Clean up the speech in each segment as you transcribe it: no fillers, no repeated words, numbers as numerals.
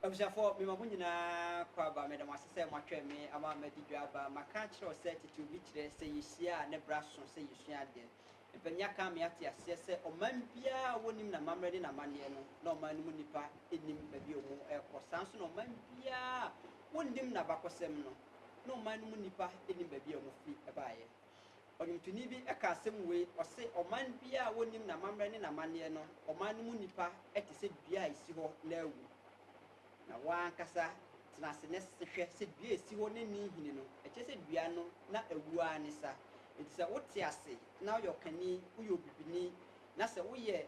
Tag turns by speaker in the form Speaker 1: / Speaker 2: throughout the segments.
Speaker 1: Abusafo me mamu nyina kwa ba me da masese mo atwa me ama ma didwa ba maka kire o se titu bi kire se yihia ne braso se yihia de mpanya ka me ate ase se oman bia wonim na mamre na mane no na oman mu nipa enim ba bi omu ekosan so na oman bia wondim na bakosem no na oman mu nipa enim ba bi omu fi ebaaye onimtuni bi eka asem we o se oman bia wonim na mamre na mane no oman mu nipa ete se bia isi ho na awu na wankasa tenase ne sehwe se dua esi ho ne ni hini no eche se dua no na awua ne sa etisa wote ase na yo kani uyo bibini na se woye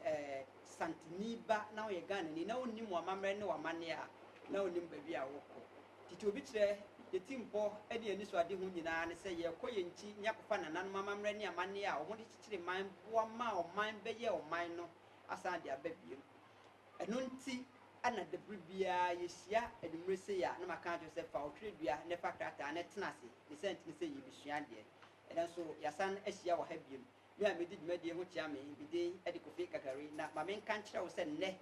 Speaker 1: santini ba na woye gane ni na wonni mu amamre ne wamane a na wonni babi a wokọ titi obi kire yetimpo e de ani so ade ho nyina ne se ye koye nchi nyakofa na nan amamre ne amane a omo de kikire man boa ma o man beye o man no asa de ababiem eno nti ana de bribia yehia edumrese ya na maka jo se fa otredua ne fakrata ne tenase ne sent ne se yebisua de enso yasan ahia wo ha biem me a medi dwumade ho tia me bide ede kofi kakari na ma men kan kire wo se ne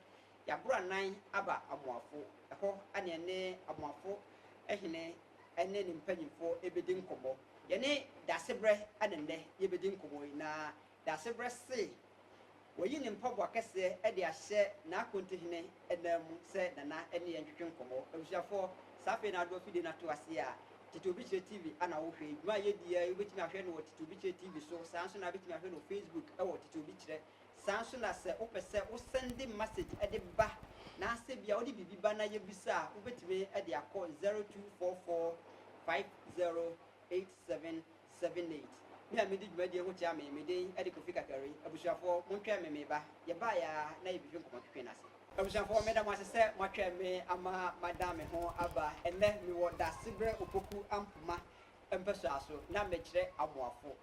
Speaker 1: ya bro anan aba amoafo ho ane ne amoafo ehene ene ne mpanyimfo ebedi nkomo ye ne dasebre ane ne yebedi nkomo na dasebre se woyi ne mpabo akese e de ahye na akontihene enamu se nana ene yentwetwe nkomo abusuafo safe na ado fide na to ase a Titobiche TV ana wo hwe dwuma ye dia yobetimi ahwe no Titobiche TV so sanso na betimi ahwe no Facebook e wo Titobiche sanso na se opese wo send message e de ba na ase bia wo de bibiba na ye bisa wo betimi e de akọ 0244508778 me a medi dwuma de ho tia me mede e de kofi kakari abusuafo montwa me ba ye ba ya na ye bihwe nkomo na ase abusuafo me da mo asese mo atwa me ama madam ho aba ene mi wo da sibre opoku ampuma empeso aso na me kire amoafo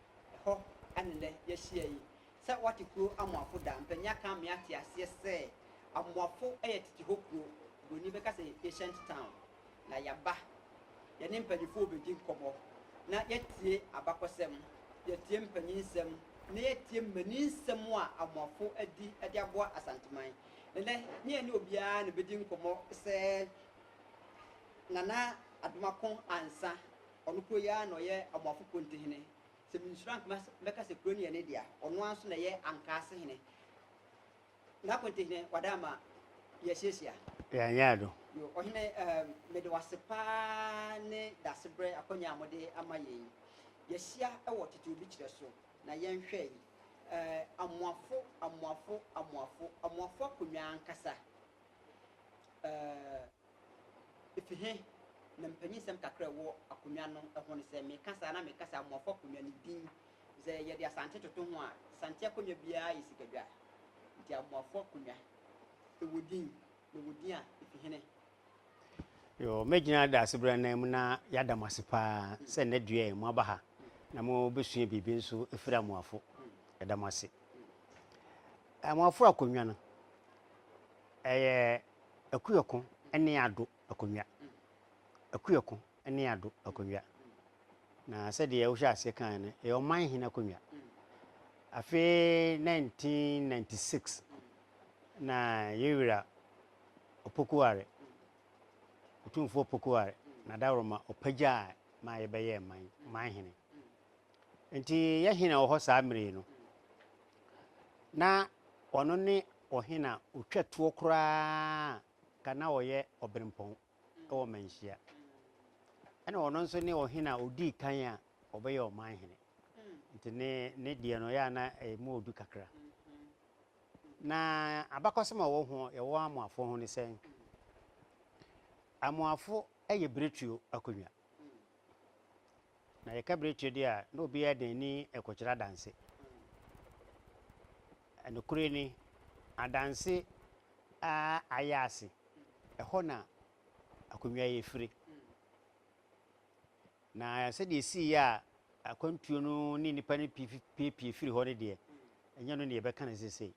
Speaker 1: ho anene ye hia yi se wati kuro amoafo da mpanya ka me ate ase se amoafo eye titi hokuro goni be ka se ancient town na yaba ye ne mpanyifo obedi nkomo na yetie abakosem yetie mpanyinsem na yetie mmaninsem a amoafo adi aboa asanteman nene ni obia ne bedi nkomo se nana adomako ansa onukro ya no ye amoafo kontihene se minsurank meka se kroni ene dia ono anso na ye ankase hene na kontihene wadama ye hyehyia
Speaker 2: ya nyado
Speaker 1: yo ohene mede wasepa ne dasebre akonya amode ama yen ye hia e wo tete obi kire so na ye nhwe yi amoafo akonwa ankasa efihe na mpanyisem kakra wo akonwa no ho ne se me kasa na me kasa amoafo akonwa ne din ze ye de asante toto ho a sante akonwa bia yisikadwa nti amoafo akonwa ewodin ne wodin a efihe ne
Speaker 2: yo megina da asebra na mu na yada masepa se ne dua mu aba ha na mo besua bibi nso efira amoafo yada mase amoafo akonwa no akuyoko ene ado akonwa akuyoko ene ado akonwa na se de wo hwa ase kan ne e oman hina akonwa afi 1996 na yewira opokuare otumfo opokuare na dawroma opagya ma yebeye man hine enti ye hina wo ho saa mmiri no na ono ne ohina otwato kura kana oye obrempon ewo manhia ana ono nso ne ohina odi kan a obeye oman hine enti ne die no ya na mu odu kakra na abakosema wo ho ye wo amoafo ho ne sen amoafo eye bretuo akonwa na ye ka bretuo dia na obi ya dani ekokyira danse anokure ni adanse ayase eho na akonwa ye firi na se de si ya akwantuo no ni nipa ne pie firi ho ne de enya no ne ye beka na sesei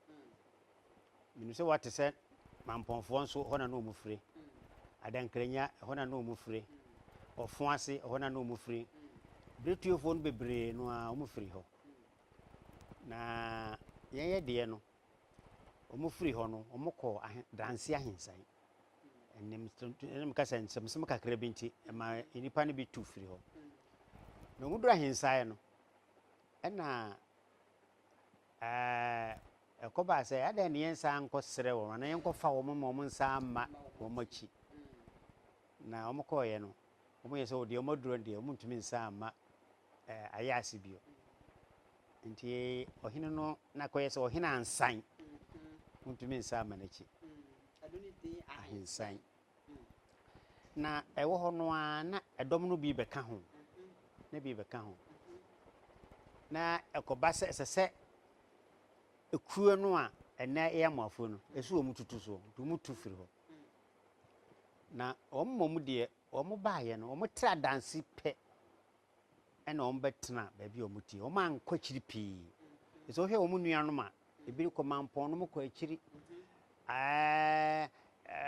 Speaker 2: minu se wate se mamponfo nso ho na no mu firi adankrenya ho na no mu firi ofo ase ho na no mu firi bretuofo no bebre no a mu firi ho na yeye de no omu firi ho no omukọ danse ahensan enim kasa nsem kakra bi nti ma enipa no bi tu firi ho na ngudura hinsae no na ekoba se ada ne yensa nko sere wo na yenko fa wo mo nsa ma wo machi na wo ko ye no wo ye se wo de wo duro de wo ntumi nsa ma ayase bio nti ohene no na ko ye se ohene ansan ntumi nsa ma na chi
Speaker 1: adoni din
Speaker 2: ahinsan na ewo ho no a na edom no bi beka ho na bi beka ho na ekoba se ekuo no a ena eyamafo no esu omututu so mutu firi ho na ommom de omo baaye no omo tra danse pe ena omo betena ba bi omuti omo ankwa kiri pi eso hwe omo nua no ma ebi ko mampon no mo kwa kiri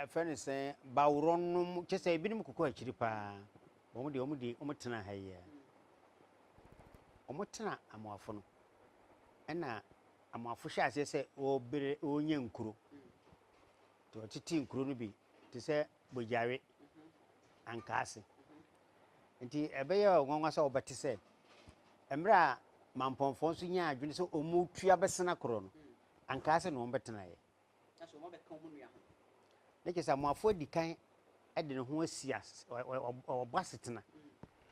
Speaker 2: fenise bawron chese ebi no kokwa kiri pa omo tena haye omo tena amwafo no ena amafo hwe ase se obere onye nkuro to titi nkuro no bi te se bojare ankase nti ebeye onwanwa se obete se emra mamponfo so nya adwene se omutua besena koro no ankase no ombetena ye
Speaker 1: aso mo be kan mu nua ho
Speaker 2: leke sa amafo dikan ede ne ho asia obasetena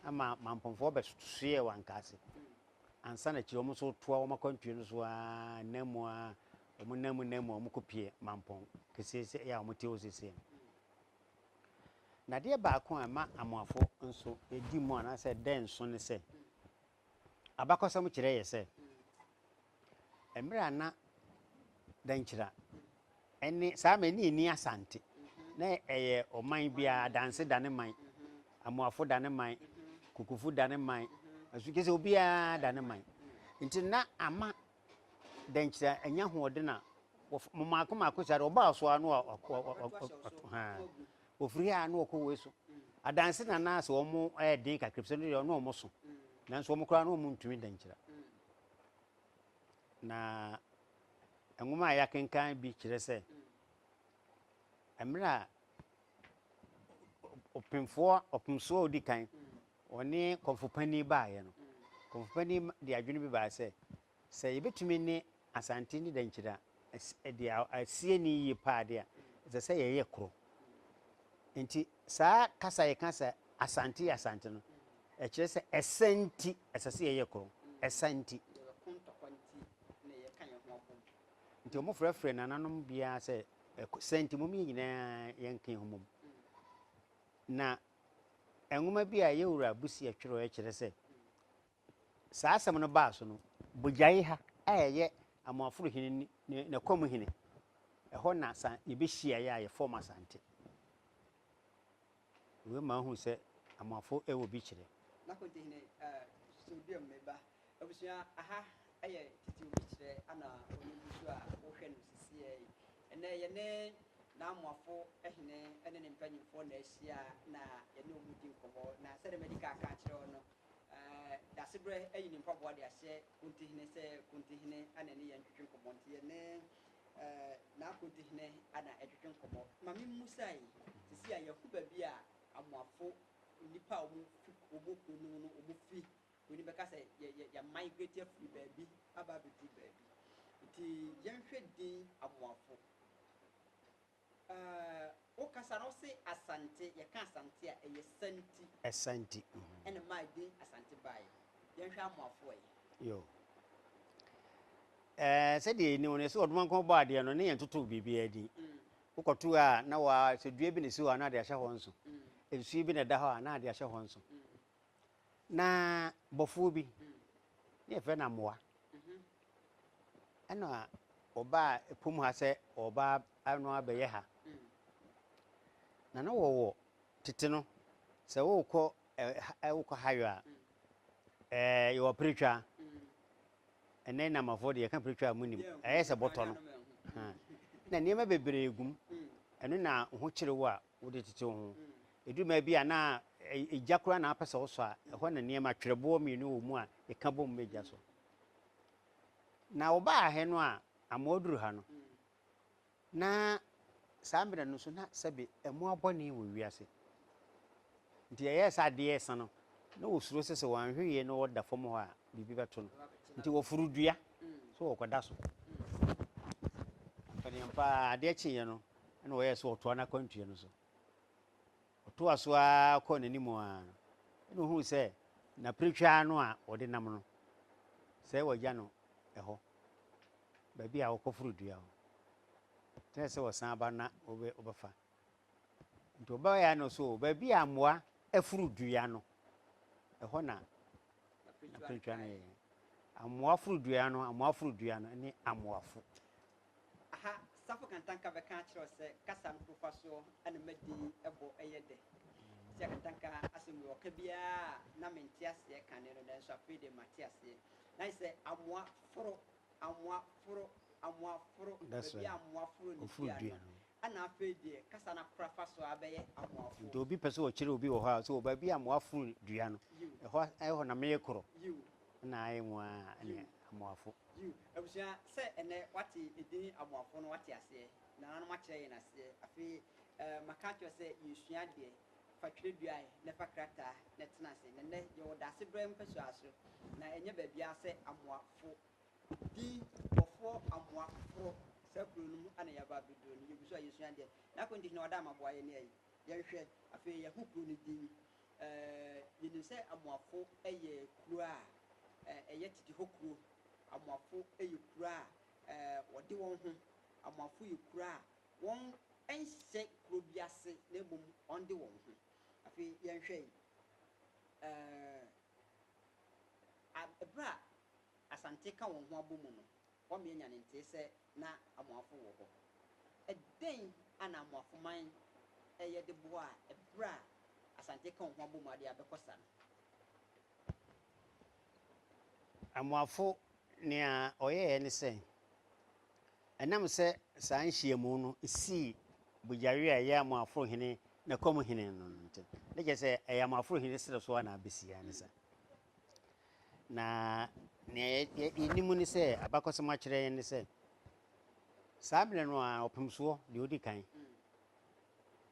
Speaker 2: ama mamponfo be soye wankase ansa na kire omo so toa omo kwantue no so a namu a omo namu omo kopie mampon kesese ya omo te osese na de ba ko ama amwafo nso edi mu ana se den so ne se abakosam kire ye se emra na dan kira eni sa ma ni asante na eye oman bia danse dane man amwafo dane man kukufu dane man asukese obia dane man nti na ama dankyira anya hoode na mako sare oba so anu ha ofiri anu okwo weso adanse na na so omo din ka kripse no no omo so nanso omo kra no omo ntumi dankyira na enwuma ya kenkan bi kire se emra opimso odi kan oni konfopani baaye no konfopani de adwene bi baa se yebetumi ne asante ni dankyira de asie ni yi paade a se ye kro nti saa kasa ye kasa asante no e kire se esanti esase ye kro esanti nti omo frɛfrɛ nananom bia se senti mum nyina yenkan homom na enwuma bi a yewura busi atwero e kire se saa asɛm no baa so no bogyae ha ayeye amaforo hini na kom hini ɛhɔ na san yebehia ya ye form asante we ma hu se amafo ewo bi kire
Speaker 1: na ko de hini so bi am meba abusua aha aye titi obi kire ana oni busu a wo hwɛ no sisi ene ye ne na amafo ehine ene ne mpanyimfo na ahia na ye ne omudi nkomo na sɛ de medical ka kire no dasebre ayi nimpa boa de ahye kuntihine se kuntihine ana ne yan twetwe nkomo ntie ne na kuntihine ana etwetwe nkomo mami musai sisi a yahu ba bi a amwafo nipa omu kunu no omu fi oni beka se ya migrate free baby aba be free baby nti yanhwe din amwafo o kasa no se asante ye ka asante a eye santi
Speaker 2: esanti
Speaker 1: ene ma din asante bae yanhwe amwafo
Speaker 2: yo se de ni woni se oduma kon ba de no ne yentoto bibia di ukotu a na wa se dua bi ne si wa na de ahye ho nso ensu bi ne da ho a na de ahye ho nso na bofo bi ne fe na moa ana oba epum ha se oba anu abaye ha na wo tete no se wo kɔ hayo a yo pretwa ene na mafo de ka pretwa munim se bɔtɔ no na niema bebre egum eno na ho kyere wo a wo de tete ho eduma bi ana ejakura na apese wo so a ɛhɔ na niema twerebo mienu wo mu a eka bom meja so na wo ba he no a amoduru ha no na Sambra no so na sebe emu abone wo wiase nti ye sa de ye san no na wo suro sese wan hweye no woda fom ho a bibi beto no nti wo furu dua so wo koda so fani ampa de chiye no na wo ye so to na kwantue no so to aso a ko nani mu a na hu se na pretwa no a wo de nam no se wo ja no eho ba bi a wo ko furu dua ho tese wo san ba na obefa nti oba ya no so ba bi amoa afuru dua no eho na pretwa na ye amoa furu dua no ni amoafo
Speaker 1: aha safo kantanka be kan kire se kasa no profa so ana madi ebo eyede se kantanka asemi oka bia na menti ase kan no den so afide mati ase na se amoaforo bia amoaforo ni dua ana afide kasa na profa so abeye amoafo
Speaker 2: nti obi pese o kire obi wo ha so ba bia amoaforo dua no eho na me yekoro na ayi mu a ne amoafo
Speaker 1: abusia se ene wati edin amoafo no wati ase na no makire ye na ase afi maka cho se yesua de fa twere dua ne fa krata ne tena ase ne ye woda ase brem peso aso na enye ba bia se amoafo di ofo amoafo se kuru no ana ya ba bedo ni yebuso yesua de na konti na wada amaboa ye ne ye hwe afi ye hukuru ni din ye ni se amoafo eye kuru a eye titi hokuru amoafo eyekura wode won ho amoafo yekura won ense kuro biase na bom onde won ho afi yenhwe abra asante ka won ho abomu no wo me nya ne nte se na amoafo wo ho eden ana amoafo man eye de boa ebra asante ka won ho abomu ade abekosa no
Speaker 2: amoafo nia oye ne se enam se san hyiemu no si bujare a ya amoafo hene na kom hene no nte leke se eya amoafo hene sere so na abesia ne sa na ne inimu ne se abakosema kire ne se sabre no a opemso de odi kan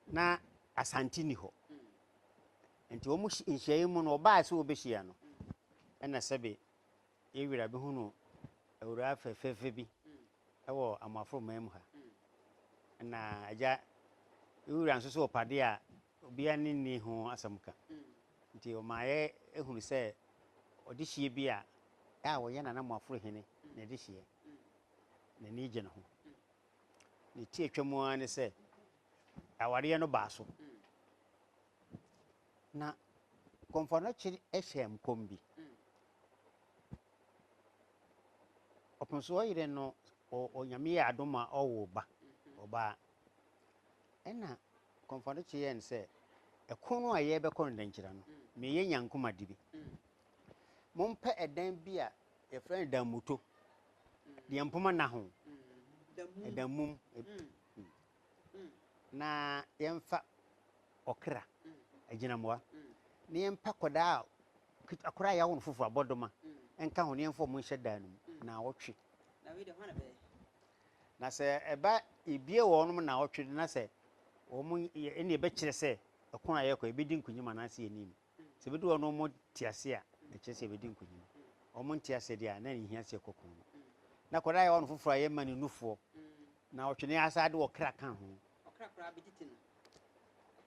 Speaker 2: na asanti ni ho nti wo mu nhyiemu no oba se obehia no ena sebe ewira be hunu ewura fefefe bi ewo amoafo mam ha na aja ewura nso so opade a obi ani ni ho asamka nti o maaye ehunu se odihie bi a wo ye na amoafo hene na dihie na ni gye no ho ni tie twemu ani se aware no ba so na komfona chiri ehwem kombi opunso yire no onyame ya adoma owoba oba ena komfona chi yen se ekono a ye be kono dankyira no me ye nyankoma dibi mompa edan bi a ye friend dan muto de mpoma na ho edan mum na yemfa okra agina moa ne yempa koda akora ya won fufu abodoma enka ho ne yemfa mo hye dan no na wotwe
Speaker 1: na we de hwana be
Speaker 2: na se eba ibie wonum na wotwe na se wo mu ene ebe kire se ekon aye ko ebedi nkunyima na se enim se bedu wono mo tiase a e kire se ebedi nkunyima o mo tiase dia na ni hia se kokon na koda ya won fufura ye mani nufo na wotwe ne asade wo kra kan ho
Speaker 1: okra kra bediti no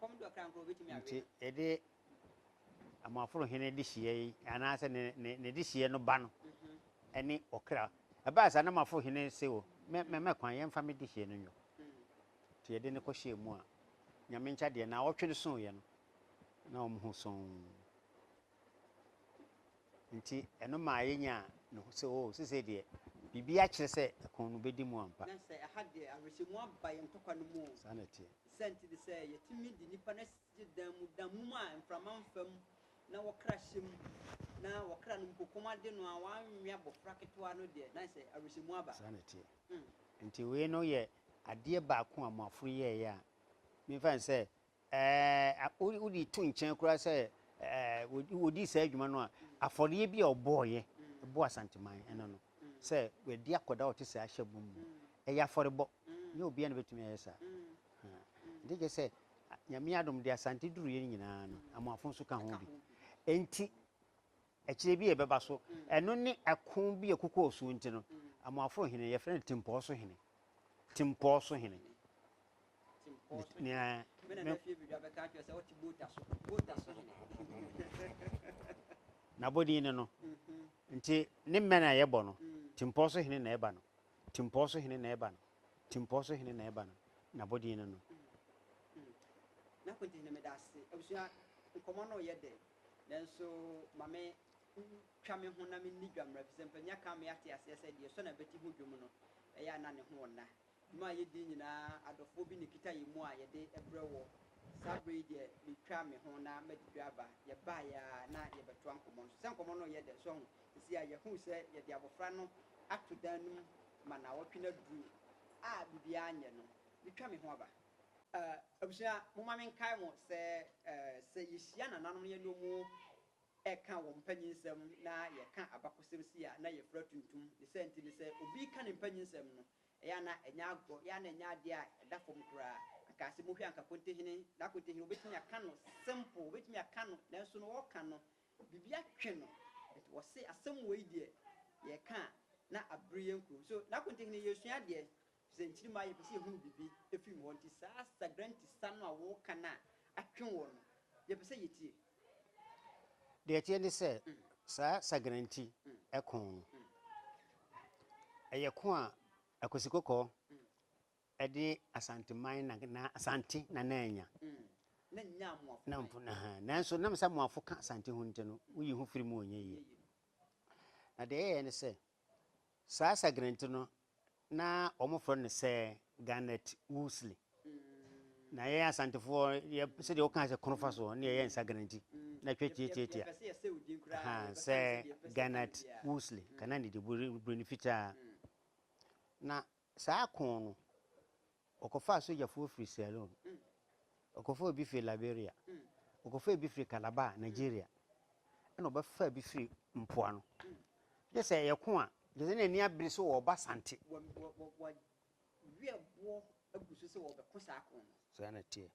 Speaker 1: kom do okra nko betimi awe
Speaker 2: nti ede amaforo hene de hie ana se ne de hie no ba no eni okra aba sa na mafo hene sewo me kwan ye mfa me de hie no nyo ti ye de ne ko hie mu a nyame ncha de na wotwe so ye no na o mu so nti eno ma ye nya no se o se de bibi a kire se ekon no bedi mu ampa
Speaker 1: na se ahade awresimu aba ye ntokwa no mu
Speaker 2: sanati
Speaker 1: senti de se yetimi di nipa na damu ma mframa mfam na wokra hyem na wokra no mpokoma de no a wanwe abofra ketwa no de na se awresimu aba
Speaker 2: sanati nti we no ye ade ba ko amafuru ye ya me fan se udi tu nchen kura se wodi sa adwuma no a afọre bi oboye bo asanteman eno no se we di akoda o te se ahye bom e ya afọre bo ye obi na betumi ayesa Nti say nyame adom de asante duru ye nyina no amoafo so ka ho bi enti ekire bi e beba so eno ne akon bi ekokɔ osu nti no amoafo hene ye frɛ timpo so hene ne na body ne no nti ne mena ye bɔ no timpo so hene na eba no timpo so hene na eba no timpo so hene na eba no na body ne no
Speaker 1: na kwenti ne medase abusua nkomo no ye de nanso mame twa me ho na me ni dwamra fi sempa nya ka me ate ase ase de so na beti ho dwom no eya na ne ho na ma ye di nyina adofo bi ne kita ye mu a ye de ebre wo sabre de me twa me ho na madidwaba ye ba ya na ye beto nkomo no se nkomo no ye de so ho si ya ye hu se ye de abofra no ato danum ma na wotwe na duru a bibia anye no me twa me ho aba abusua moma men kai mo se yihia na nanom ye no mu eka wo mpanyinsem na ye ka abakosem sia na ye fra tuntum de se ntimi se obi ka ne mpanyinsem no ya na enya agbo ya na enya ade a da fom kura aka se mo hwe anka kontehini na kontehini obetimi aka no simple obetimi aka no na so no wo ka no bibia twe no wo se asem wo ide ye ka na abre yenkru so na kontehini ye sua de sentiri ma ye pese ye hunu bibi efi mo nti sa sagranti sanu a wo ka na atwe wo no ye pese ye tie
Speaker 2: de tie ne se sa sagranti ekon eye ko a akosikoko ede asanteman na asante na anya
Speaker 1: na nya mo
Speaker 2: na mpu na nanso na msa mo afoka asante ho nte no uyi ho firi mu onye yi na de ye ne se sa sagranti no na omofro ne se Garnet Wolseley na ye asantefo ye se de o kan se konofa so na ye sagranti na twetietia ha se Garnet Wolseley kana ni de benefita na sa akon no okofa so yafo free Sierra okofa bi free Liberia okofa bi free Calabar Nigeria na obafa bi free Mpoano je se ye ko a je se na ni abiri so wo basante
Speaker 1: wie bo agusu se wo be ko sa akon
Speaker 2: so na tie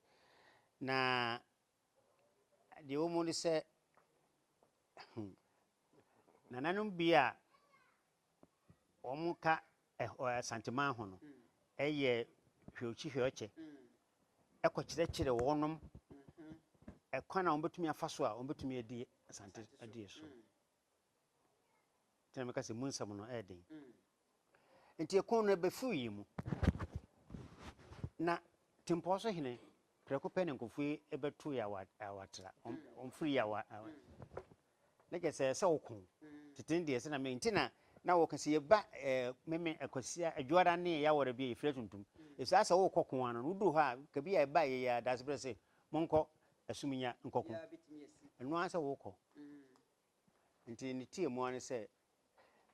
Speaker 2: na de o mu ni se na nanom bia omuka santema ho no eye hweoche ekokire wonom ekwana ombetumi afaso a ombetumi adi asante adi so tena meka se munsam no eden enti ekon no befu yi mu na timpo so hene preko pe ne nkofu ebetu ya awatra omfuri ya na kese se okon titin de se na me ntina na wo kase yeba meme akosia adwara ne ya wore bi efre tuntum eso asa wo kokon ano no du ha ka bi ya ba ya dasbre se monko asuminya nkokon eno asa wo ko nti ni tie mu an se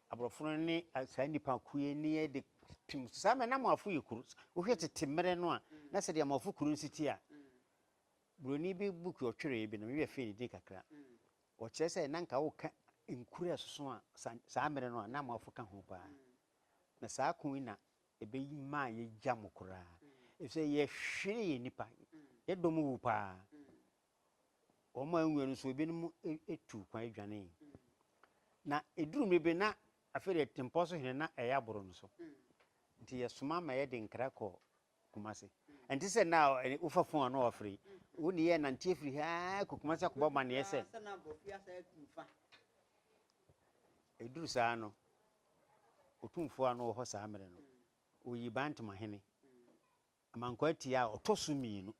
Speaker 2: abrofo ne asa nipa kuye ne de pim sama na mafu yikuru wo hwe tetemere no a na se de mafu kuru nsiti a broni bi book yo twere bi no me fe ni di kakra o kire se na nka wo ka nkuru asoso a saa mere no na mafu ka ho pa na saa kun na ebe ma ye jam kura efse ye hwere ye nipa ye dom wu pa o ma nwe no so bi no etu kwan adwane na eduru me be na afere tempo so hene na eya boro no so nti ye soma ma ye de nkra ko Kumase enti se na ufafo ano ofri woni ye na ntie firi ha ko Kumase ko baba ne ye se eduru saa no otumfo ano ho saa mere no oyi bantama hene amankwa tia otosu miinu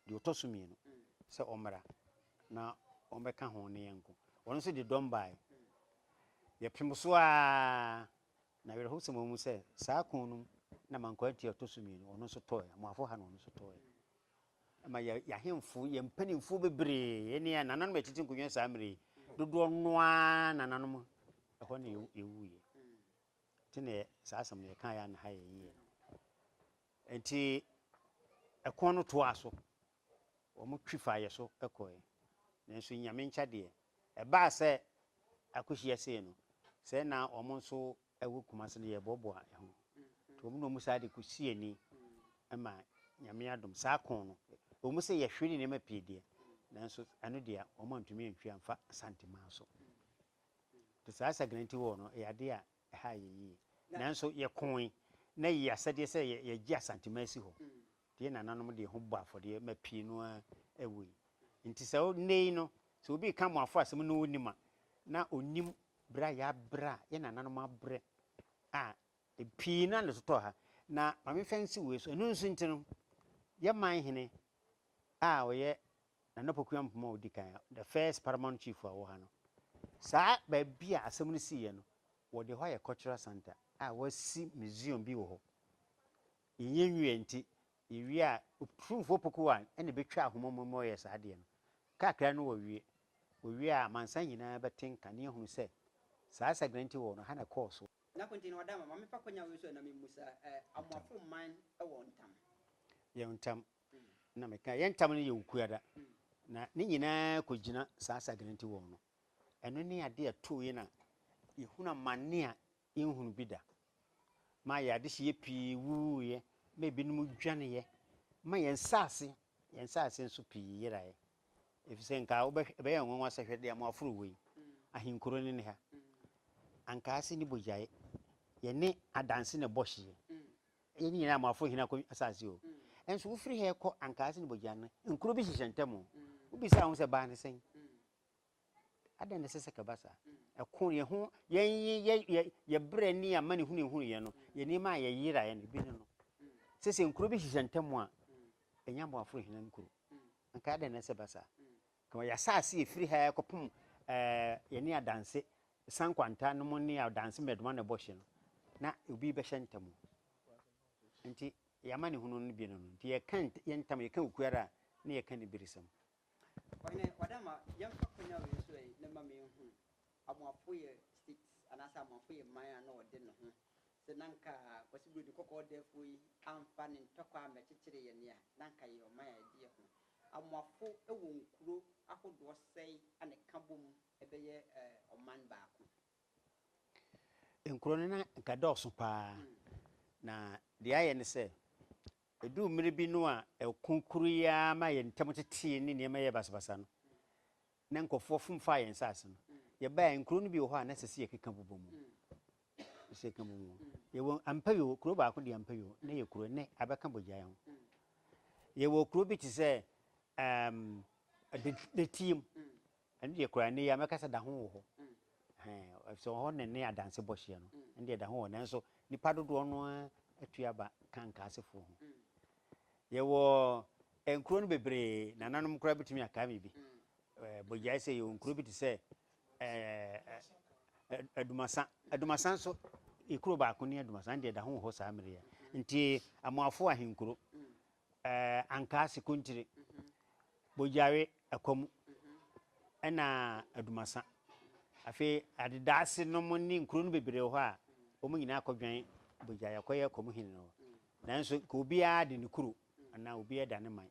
Speaker 2: de otosu miinu se omra na ombeka ho ne yenko wonu se de dombai ye pimso a na were ho semo mu se saa konum na mankwa tia otosu miinu onu so toy amafo ha no onu so toy ama ya hemfu ye mpanimfu bebre ene ya nanan metiti nkunye saa mere dodo noa nanan ho ne ewuye tine saa sam ye kan ya na ha ye yi enti ekon no to aso wo mo twifa ye so ekoe nanso nyame ncha de e ba se akohia se no se na omo nso ewu Kumase ne ye bobo a ho to mo no musa de kusie ni ama nyame adom saa kon no o mu se ye hwene ne ma pie de nanso anu dia o ma ntumi antwi amfa santima so to saa sagrante wo no ya de a ha yi nanso ye kon na yi asade se ye gi asantima si ho de nananom de ho bɔ afɔde ma pie no awu nti sɛ o nei no so obi ka mo afɔ asɛm no onima na onim bra ya bra ye nananom abre a pie na le totɔ ha na mame fancy we so enu nso ntino ye man hene a oye na napokuam poma odi kan the first paramount chief a wo ha no saa ba bia asem no siye no wo de ho ye cultural center a wasi museum bi wo ho yenwie nti ewie a proof opokuwa ene betwa ahomomo ye saa de no kakra no wo wie a mansan nyina betenka ne ehunu se saa sagrante wo no ha na course
Speaker 1: na kontinu wadama mame pa konya we so na me musa amwafo man e wo ntam
Speaker 2: ye ntam na me ka ye ntam no ye ukuada na ne nyina kogina saa sagrante wo no eno ne ade ato ye na ye huna manne a ehunu bida ma ya de hye pii wu ye me binum dwane ye ma ye nsase nso pii yera ye efise nka wo be ye nwanwa sehwede amwafo we ahinkuro ne ha anka ase ni bojaye ye ne adanse ne bohye ye nyina amafo hina ko asase o enso wo firi he ko anka ase ni bojane nkuro bi hyehyentemo ubi sa ho se ba ne sen adan ne sese ka basa ekon ye ho ye bre ni amane hunu ye no ye ni ma ye yira ye ne bi ne no sese nkuro bi hyehyentemo a enya amafo hina nkuro anka adan ne se basa ko ya asase ye firi he ko pum ye ni adanse sankwanta no moni a dance meduma ne bohye no na obi be hyentamu nti yamane hunu no bi no nti ye kan yentam ye kan ukuara na ye kan birisam
Speaker 1: oyne wadama yamfa konya we so e na ma me hu amwafo ye state anasa amwafo ye man na ode ne ho se nanka kwasibu di kokko defo yi amfa ne ntokwa amekekere ye ne a nanka ye o man ya di ho amwafo ewo nkuro ahodo sei ane kabom ebeye oman baako
Speaker 2: nkuro na nka dɔso pa na de aye ne se edu mmiri bi no a ekonkuru ya ma ye ntam tete ne ne ma ye basabasa no na nkofo fumfa ye nsase no ye ba nkuro no bi wo ho a na sese ye keka bobomu se keka bobomu ye wo ampayo kuro baako de ampayo na ye kuro ne abeka bojaye ho ye wo kuro bi ti se the team ande kura ne ya makasa da ho ho so ho ne adanse bohye no ande da ho nanso nipa dodo no atuaba kanka asefo ho ye wo enkuro no bebre nananom kura bitumi aka me bi bojaye se ye enkuro bi ti se adumasan so ekuro ba ko ne adumasan ande da ho saa mere ya nti amwafo ahenkuro anka ase kontire bojawe akomu ena adumasa afi adidase no moni nkuru no bebre ho a omu nyina akɔdwan bojaye akɔye akomu hin no nanso ko obi a de ne kuru ana obi a da ne man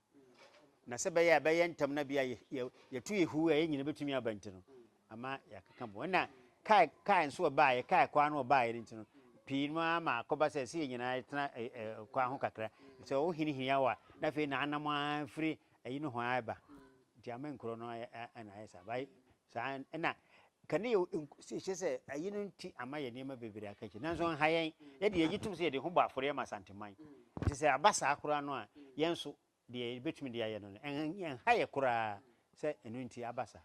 Speaker 2: na se be ya ntam na bia ye tu yehu a nyina betumi abanti no ama yakeka bo na kai nso ba ye kai kwa no ba ye ntino pii no ama akɔba se se nyina tena kwa ho kakra so o hini ya wa na fe na anam afiri ayi no ho aba nti ama nkuro no ana ayesa bai sa na kane se se ayi no nti ama ye nema bebere akachi nanso hayen ye de yitum se ye de ho ba afore ma santeman nti se abasa akura no a yenso de betumi de aye no en haye kura se enu nti abasa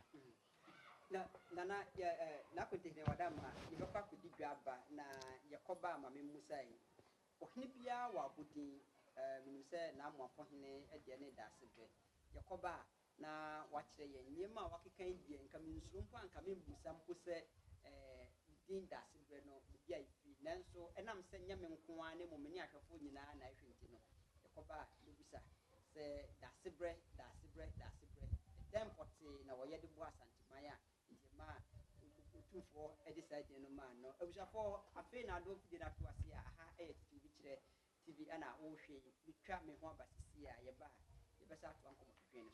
Speaker 1: na kontine wadama yebekwa kudi dwaba na yakoba ama me musai ohini bia wa budi minuse na amwafo hene ede ne dasebe yakoba na wachire ye nyema wakekan die nka minsumpo anka me mbusampo se din dasebe no bia ifi nanso enam se nyame nkoa ne momeni ahwefo nyina na ahwenti no yakoba lubusa se dasebre tempoti na woyede bo asanteman a njema utufo ediside no man no abusafo afi na do fide na to ase a aha TV kire TV ana wo hwe bitwa me ho abasisi a yeba yebesa to anko motwe ne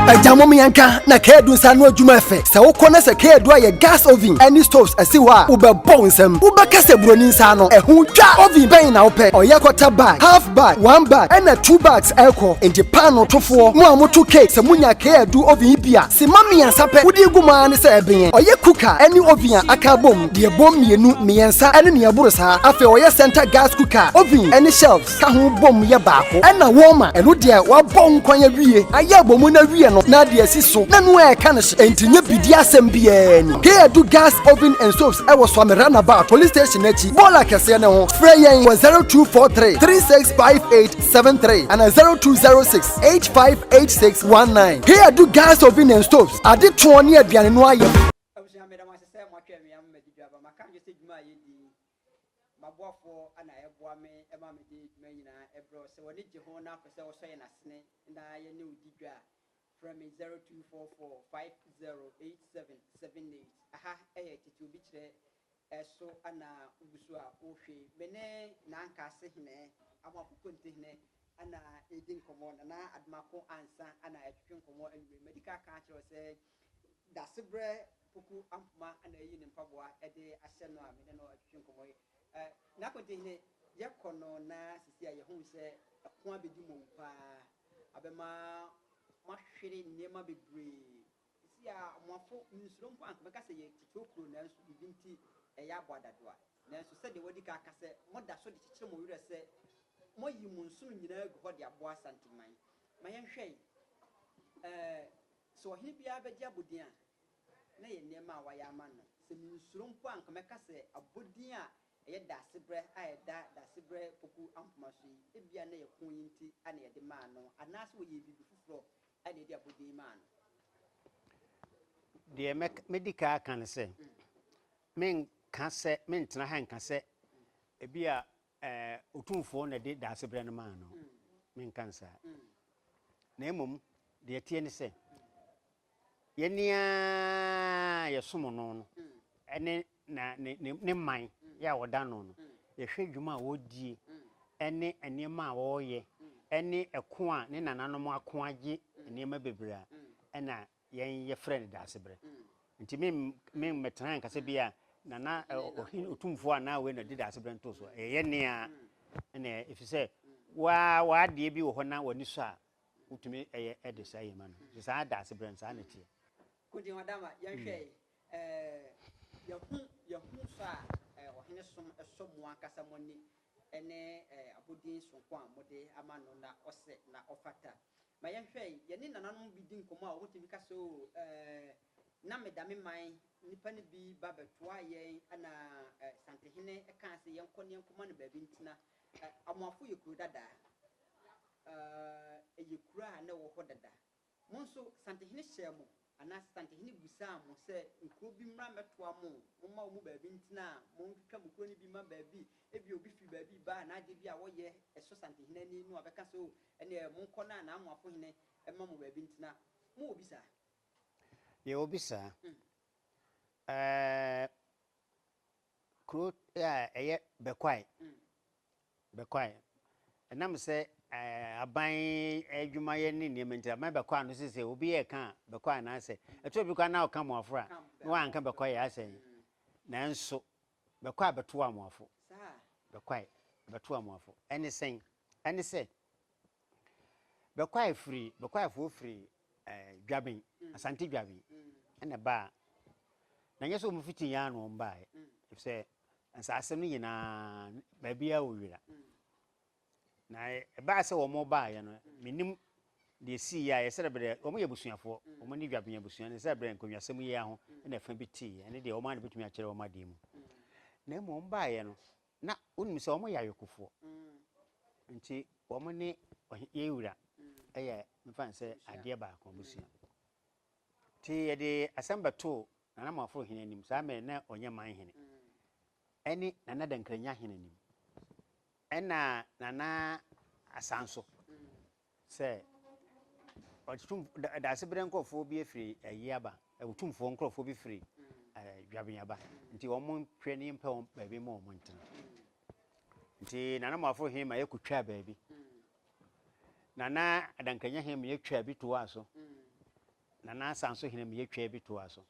Speaker 1: so
Speaker 3: Ejamom yanka na kedu sanu adwuma efe. Se wokɔ se kedu aye gas oven any stoves asi hɔ a wobɛbɔ nsɛm. Wobɛka broni nsa no ɛho twa oven bɛn na wopɛ. Ɔyɛ quarter bag, half bag, 1 bag, and 2 bags ɛkɔ. Enti pan no tofoɔ mo a moto cake se munya kedu oven bia. Se mami yansa pɛ wodi guma ne se ɛbɛn. Ɔyɛ cooker any oven a aka bom de bom mienu miensa ɛne ne aboro saa. Afi ɔyɛ center gas cooker oven any shelves ka ho bom yɛ baako. Ɛna warmer ɛno de wabɔ nkwanya wie. Ayɛ bomu na wie no na de asi so. Na no ɛka ne enti nye bidi asɛm bia ni. Kedu gas oven and stoves ɛwɔ Swamira about police station achi. Bola kɛse ne ho. Frɛ yɛn 0243 365873 and 0206 858619. Kedu gas oven and stoves. Ade to ne aduane no ayɛ.
Speaker 1: From 0244508778. Aha, to be so ana ubusua ofe mene na nkase hene amapuko ntehne ana edin komo na admako ansa ana etwetwe komo anwe medical ka kire se dasebre puku ampuma ana yi ne mpaboa ede ahye no a mene no etwetwe komo na kontehne ye kono na sisi a ye hu se ko abedi mo pa abema mahwere niema bebre sia amafo nsuro mpo anka beka se ye titokuro na nso bibinti eya boadadoa na nso se de wodi ka aka se moda so de kikire mo wure se moyi mu nsuro nyina gu ho de aboa santiman ma yen hwei so hini bia beji abodin a na ye niema a waya ama no se nsuro mpo anka meka se abodin a eye dasebre a eda dasebre poku ampoma so ebia na ye kon yinti ana ye de ma no anase wo ye bibi fufuro ade de abodin ma no
Speaker 2: de medical kan se men kan se men tena han kan se ebia otumfo na de dasebre no ma no men kan sa na emom de tie ne se yenia ye somo no ene na ne man ya woda no no ye hwe dwuma a wodie ene enema a woye ene eko a ne nananom ako age enema bebra ena yen ye friend dasebre nti men metran kase bia nana ohin otumfo a na we na de dasebre nto so ye ne a ene efise wa de bi wo ho na wani so a utumi eye edesa ye man so sa dasebre nsa na tie
Speaker 1: kodi wadama yen hwe yahu sa ohene som mu akasa moni ene abodin sonko a mode amano na ose na ofata ma yen hwe ye ne nananom bi din komo a wotimi kase o na medame man nipa ne bi babetoa yen ana santehene eka se yen kone nkoma ne baabi ntina amoafo ye kuro dada ye kura na wo ho dada mo nso santehene hyemo ana santehene busa mo se nkuro bi mra metoa mo ma wo mu baabi ntina mo ntwa mo kuro ne bi ma baabi ebi obi fi baabi ba na ade bi a wo ye eso santehene ni no abeka so ene mo nkona na amoafo hene ema mo baabi ntina mo obi sa
Speaker 2: ye obi sa kuro eye bekwai enam se aban adwuma ye ni ne menti aban bekwai no se obi ye kan bekwai na se eto bi kwa na o kan mo afra no an kan bekwai ya se na nso bekwai beto amoafo bekwai beto amoafo ene se bekwai fo free dwabin asante dwabin ene ba na nyeso mu fiti ya no mba se ansa asem ni na ba bia owira na ba se wo mo ba ye no minim de si ya ye serebre wo mo ye busuafo wo mo ni dwabin ya busuan ne serebre nkonwasem ye ho na fa bi ti ene de wo ma ne betumi a kire wo ma de mu na mo mba ye no na wonu se wo mo ya yekofo nti wo mo ni ye wura eye mfa se ade ba ko busuan ti ye de asamba to nana mafro hene nim sa me na onye man hene eni nana dankranya hene nim ena nana asanso se otum da sebre nkofo bi afiri ayiaba otumfo nkofo bi firi dwabenyaba nti wo mo hwe ni mpa wo baabi mo mo ntena nti nana mafro hene ma yakutwa baabi nana dankranya hene ma yakutwa bi to aso na na sanso hene me yetwa bi to aso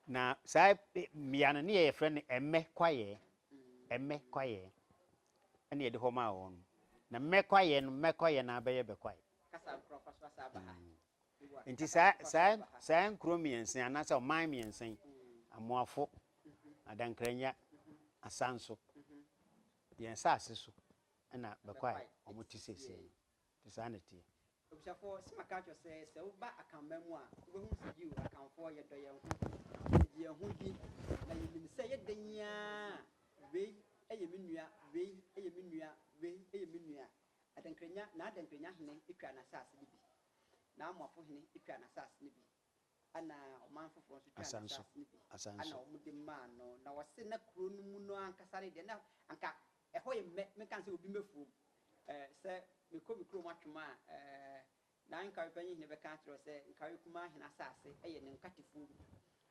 Speaker 2: na sai mia no ne ye friend emme kwaye ene ye de ho ma won na mmekwaye na abaye bekwaye
Speaker 1: kasa professor Sabaha
Speaker 2: nti sa nkro miensen anasa oman miensen amoafo adankranya asanso yen saase so na bekwaye omoti sese ti sa na tie
Speaker 1: obisafo simaka cho se uba akammamu a wobehu se yiu akamfo ye doye ho ye hu bi na yenim se ye danya we eye menua we eye menua we eye menua adankranya na adankranya hene etwa na saase bi na amafo hene etwa na saase bi ana omanfo fo so twa na saase bi ana omude ma no na wose na kuro no mu no ankasare de na anka eho ye me kan se obi mefu se me ko mikro matwuma na nka panyi hene be kan tro se nka kuma hene asase eye ne nkatefu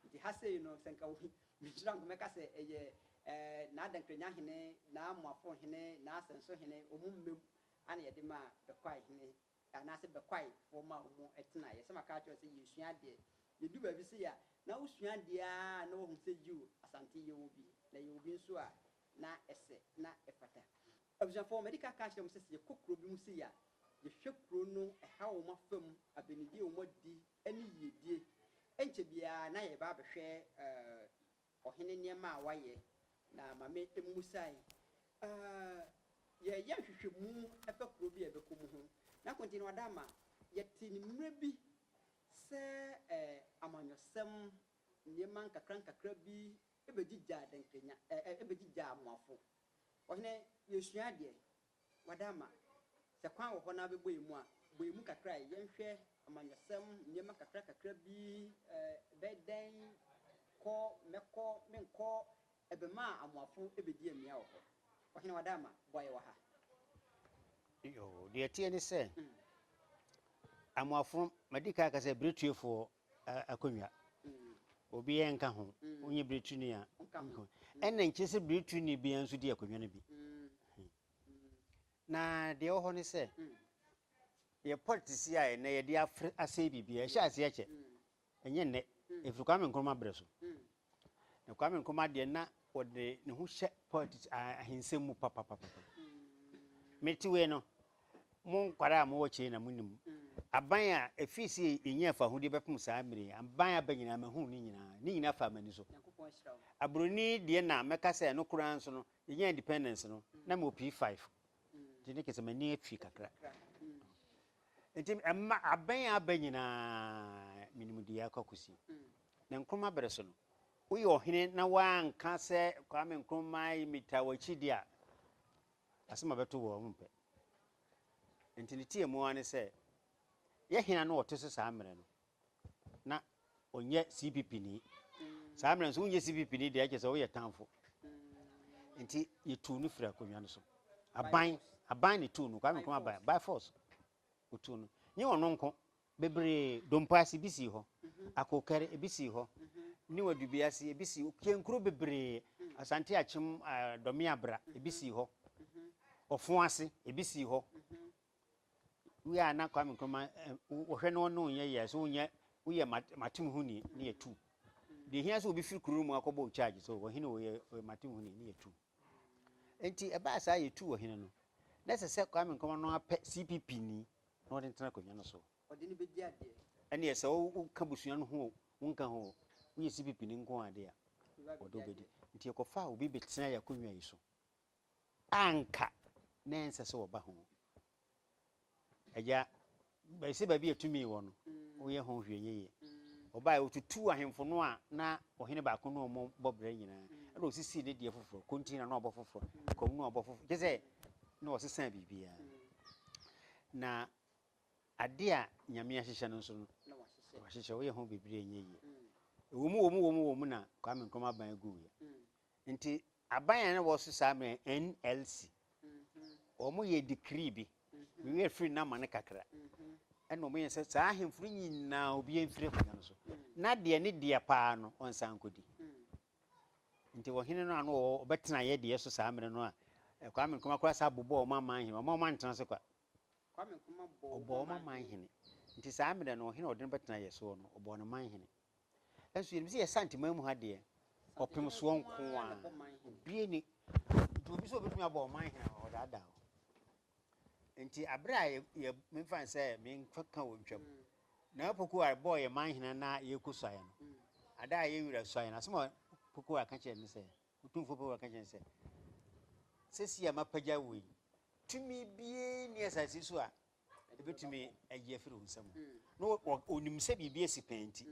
Speaker 1: nti hase no se nka wo mijira ngome ka se eye na adankranya hene na amafo hene na asenso hene omummem ana ye de ma bekwai hene ana se bekwai fo ma omu etena ye se maka tro se yesua de ye du ba bi se ya na usua de a na wo se jiu asante ye obi na ye obi nso a na ese na efata abusafo medical cash dem se se kokro bi mu se ya ye hwekro no eha wo mafam abenidi wo modi ani yedie enche bia na ye ba behwe ohene niema a waye na mame emusai ye hwehwemu efa kro bi ebekomu ho na kontinu adama ye tini mre bi se amanyosem niema nkakra bi ebegija denkenya ebegija amwafo ohene yesua de wadama se kwan wo hona be boyemu a boyemu kakra ye nhwe amanyosem niema kakra bi beden ko meko menko ebema amwafo ebedi amia wo ohene wadama boye wa ha
Speaker 2: yo de tie ni se amwafo medika ka se bretuefo akonwa obi enka ho onye bretuni a enna nkyese bretuni bi anso di akonwa no bi na de ho ni se ye politisi a na ye de ase bibia ehya ase eche enye ne efruka me nkroma breso na kwa me nkroma de na wode ne ho hye politics ahensem mu papa metiwe no mon kwara mo woche na munim aban a efisi enye afa hudi bepum saa mire aban abanyina mahu ni nyina fa mani so abroni de na meka se no kuran so no enye independence no na mo P5 dine kese mani afi kakra enti amma aban abanyina minimu de akakusi na nkroma bere so no wo yo hene na wanka se kwa me nkroma imita wachi dia asema beto wo mpe enti ne tie mu ane se ye hina no oteso saa mre no na onye CPP ni saa mre so onye CPP ni de ake se wo ye tanfo enti ye tu no fira konwa no so aban ni tu no kwa me nkroma by force o tu no nye wono nko bebre dompasi bisi ho akokere ebisi ho ni wadubiase ebisi kenkro bebre asante achim domi abra ebisi ho ofuase ebisi ho we are na kwame nkoma wohwe no no ye so nya we matim huni ni etu de hia so obi firi kuru mu akobo charge so wo hine wo ye matim huni ni etu enti eba asa ye tu wo hine no na se kwame nkoma no apɛ CPP ni no de ntena konya no so
Speaker 1: odini bedi ade
Speaker 2: ene se wo ka busua no ho wonka ho wo CPP ni nko ade a odo bedi nti ekofa obi betena ya konwa yi so anka nense se wo ba ho eja ba se ba bi etumi wo no wo ye ho hwenye oba otutu ahemfo no a na ohene ba ko no mo bobre nyina e ro sisi ne die foforo kontina no obo foforo kom no obo foforo jese no osesa bibia na ade a nyame ahyehyɛ no nso no wahyehyɛ wo ye ho bibire enye yi wo mu na kwame nkoma ban gu ya nti aban na wo so sa me NLC o mo ye decree bi we we free na man kakra eno mo ye se sa ahemfuru nyina obi enfire kwa no so na de ne de pa no onsan kodi nti wo hene no ano obetena ye de so sa mere no a kwame nkoma kura sa bobo o mama hene o mama ntana se kwa
Speaker 1: kwame nkoma
Speaker 2: bo mama hene nti saa mmerɛ no ɔhene ɔde no bɛtena yɛ so no ɔbɔ no man hene ɛnso yɛnim sɛ yɛ santima mu ha deɛ ɔpem soɔ nko a obie ni nti obi sɛ obɛtumi abɔ ɔman hene a ɔdaadaa o nti aberɛ a yɛ memfa sɛ menka wɔ ntwam na poko a bɔɔ yɛ man hene na yɛkɔ suaeɛ no ada a yɛwura suaeɛ no asɛm a poko a ka kyerɛ no sɛ wotumfo poko a ka kyerɛ no sɛ sɛsi a mapagya wɔ yi tumi bie ne asase so a ɛbɛtumi ayi afiri wo nsɛm na ɔnim sɛ biribi asi pɛn nti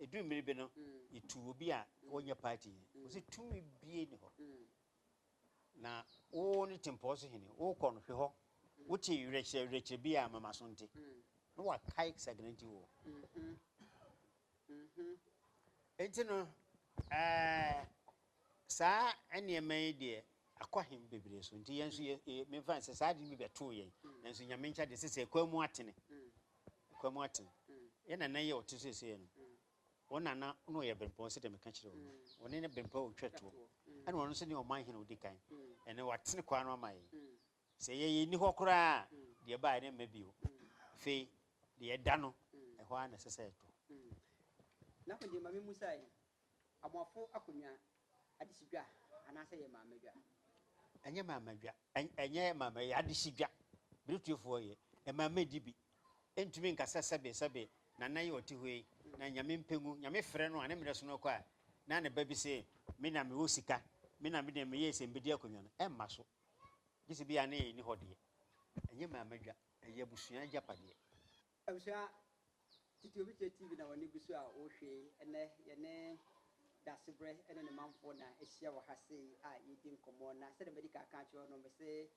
Speaker 2: ɛduru mmere bi no yɛtu obi a wɔnyɛ party wɔ sɛ tumi bie ne hɔ na wo ne tempɔ so hene wokɔ no hwɛ hɔ wote werɛkyerɛ bi a mama so nte na wakae sagranti wɔ enti no saa nneɛma yi deɛ akɔhem bebree so nti yɛn nso memfa sɛ saa de bi bɛtoo yɛn nanso nyame nkyɛ de sɛ sɛ kwa mu atene yɛna na yɛ ɔte sɛ sɛ no wɔn nana no yɛ bempɔn sɛ de meka kyerɛ wo wɔne ne bempɔn ɔtwɛtoɔ ɛna wɔn nso ne ɔman hene odi kan ɛne watene kwa no ama yɛn sɛ yɛyɛ ni hɔ koraa deɛ baa ne mma bio afei deɛ ɛda no ɛhɔ a na ɛsɛ sɛ ɛto
Speaker 1: na ko de mame musa yi amafo akonnwa adesidwa anaasɛ yɛ maamadwa
Speaker 2: ɛnyɛ maamadwa ɛnyɛ maamadwa adesidwa beretuofoɔ yɛ ɛmaama di bi ɛntumi nkasa sɛbe na nan yɛ ɔte hɔ yi na nyame mpengu nyame frɛ no a ne mmerɛ so no kɔ a na ne ba bi sɛ me na mewɔ sika me na mede meyɛ sɛ mbɛdi akonnwa no ɛmma so gye sɛ bia ne yɛ ni hɔ deɛ ɛnyɛ maamadwa ɛyɛ abusua agyapadeɛ
Speaker 1: abusua titi obi kyerɛ tv na wɔne gu so a wɔhwɛ ɛnɛ yɛne dasebrɛ ɛne ne manfoɔ na ahyia wɔ ha sei a yɛdi nkɔmmɔ na sɛdeɛ mɛde kaka kyerɛ no mɛsɛ